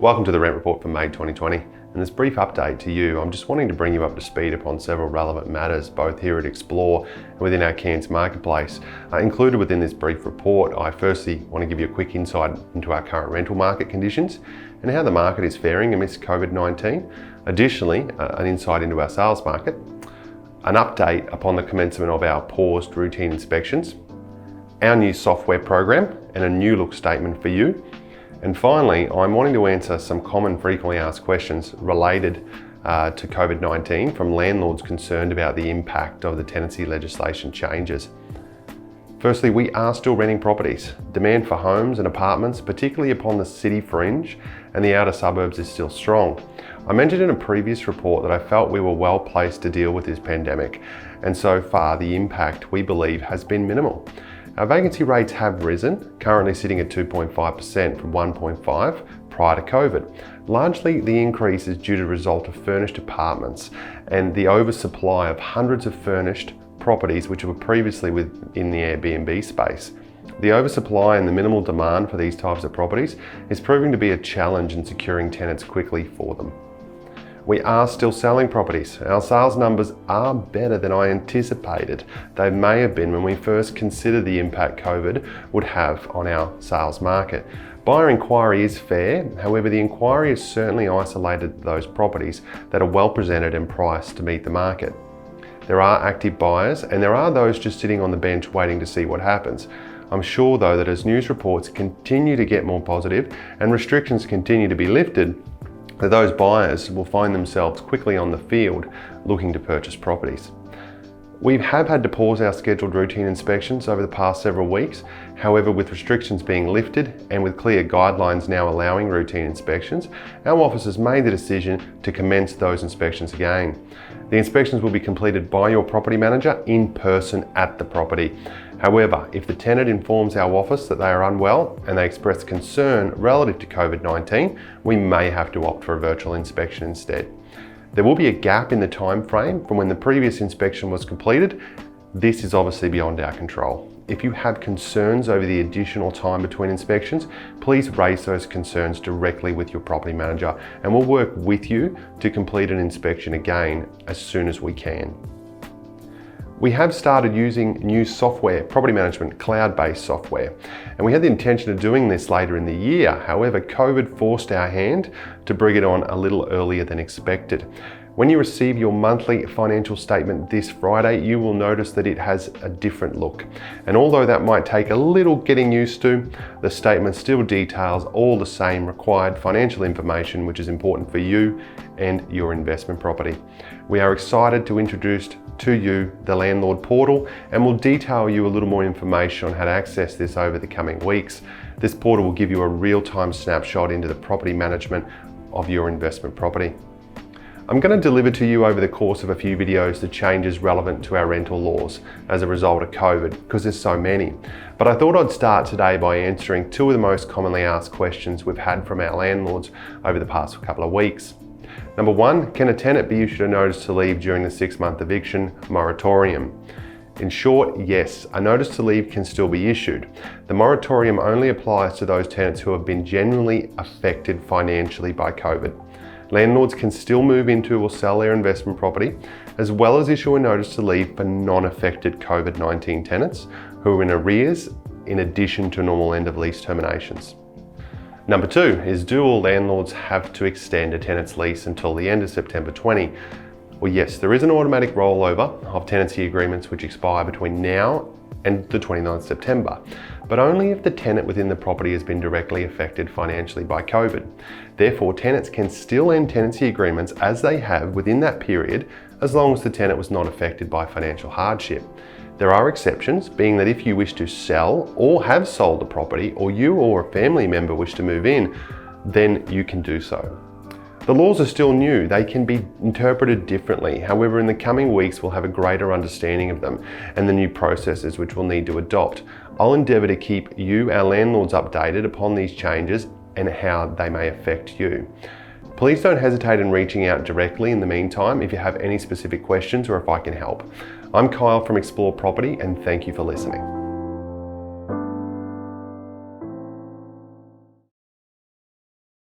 Welcome to the Rent Report for May 2020. In this brief update to you, I'm just wanting to bring you up to speed upon several relevant matters, both here at Xplore and within our Cairns marketplace. Included within this brief report, I firstly want to give you a quick insight into our current rental market conditions and how the market is faring amidst COVID-19. Additionally, an insight into our sales market, an update upon the commencement of our paused routine inspections, our new software program and a new look statement for you. And finally, I'm wanting to answer some common frequently asked questions related to COVID-19 from landlords concerned about the impact of the tenancy legislation changes. Firstly, we are still renting properties. Demand for homes and apartments, particularly upon the city fringe and the outer suburbs, is still strong. I mentioned in a previous report that I felt we were well placed to deal with this pandemic, and so far the impact, we believe, has been minimal. Our vacancy rates have risen, currently sitting at 2.5% from 1.5% prior to COVID. Largely, the increase is due to the result of furnished apartments and the oversupply of hundreds of furnished properties which were previously within the Airbnb space. The oversupply and the minimal demand for these types of properties is proving to be a challenge in securing tenants quickly for them. We are still selling properties. Our sales numbers are better than I anticipated they may have been when we first considered the impact COVID would have on our sales market. Buyer inquiry is fair, however the inquiry has certainly isolated those properties that are well presented and priced to meet the market. There are active buyers and there are those just sitting on the bench waiting to see what happens. I'm sure though that as news reports continue to get more positive and restrictions continue to be lifted, that those buyers will find themselves quickly on the field looking to purchase properties. We have had to pause our scheduled routine inspections over the past several weeks. However, with restrictions being lifted and with clear guidelines now allowing routine inspections, our officers made the decision to commence those inspections again. The inspections will be completed by your property manager in person at the property. However, if the tenant informs our office that they are unwell and they express concern relative to COVID-19, we may have to opt for a virtual inspection instead. There will be a gap in the time frame from when the previous inspection was completed. This is obviously beyond our control. If you have concerns over the additional time between inspections, please raise those concerns directly with your property manager and we'll work with you to complete an inspection again as soon as we can. We have started using new software, property management, cloud-based software, and we had the intention of doing this later in the year. However, COVID forced our hand to bring it on a little earlier than expected. When you receive your monthly financial statement this Friday, you will notice that it has a different look. And although that might take a little getting used to, the statement still details all the same required financial information which is important for you and your investment property. We are excited to introduce to you the Landlord Portal, and we'll detail you a little more information on how to access this over the coming weeks. This portal will give you a real-time snapshot into the property management of your investment property. I'm going to deliver to you over the course of a few videos the changes relevant to our rental laws as a result of COVID, because there's so many. But I thought I'd start today by answering two of the most commonly asked questions we've had from our landlords over the past couple of weeks. Number one, can a tenant be issued a notice to leave during the 6-month eviction moratorium? In short, yes, a notice to leave can still be issued. The moratorium only applies to those tenants who have been genuinely affected financially by COVID. Landlords can still move into or sell their investment property, as well as issue a notice to leave for non-affected COVID-19 tenants who are in arrears, in addition to normal end of lease terminations. Number two is, do all landlords have to extend a tenant's lease until the end of September 20? Well, yes, there is an automatic rollover of tenancy agreements which expire between now and the 29th September, but only if the tenant within the property has been directly affected financially by COVID. Therefore, tenants can still end tenancy agreements as they have within that period, as long as the tenant was not affected by financial hardship. There are exceptions, being that if you wish to sell or have sold the property, or you or a family member wish to move in, then you can do so. The laws are still new, they can be interpreted differently. However, in the coming weeks, we'll have a greater understanding of them and the new processes which we'll need to adopt. I'll endeavour to keep you, our landlords, updated upon these changes and how they may affect you. Please don't hesitate in reaching out directly in the meantime if you have any specific questions or if I can help. I'm Kyle from Xplore Property, and thank you for listening.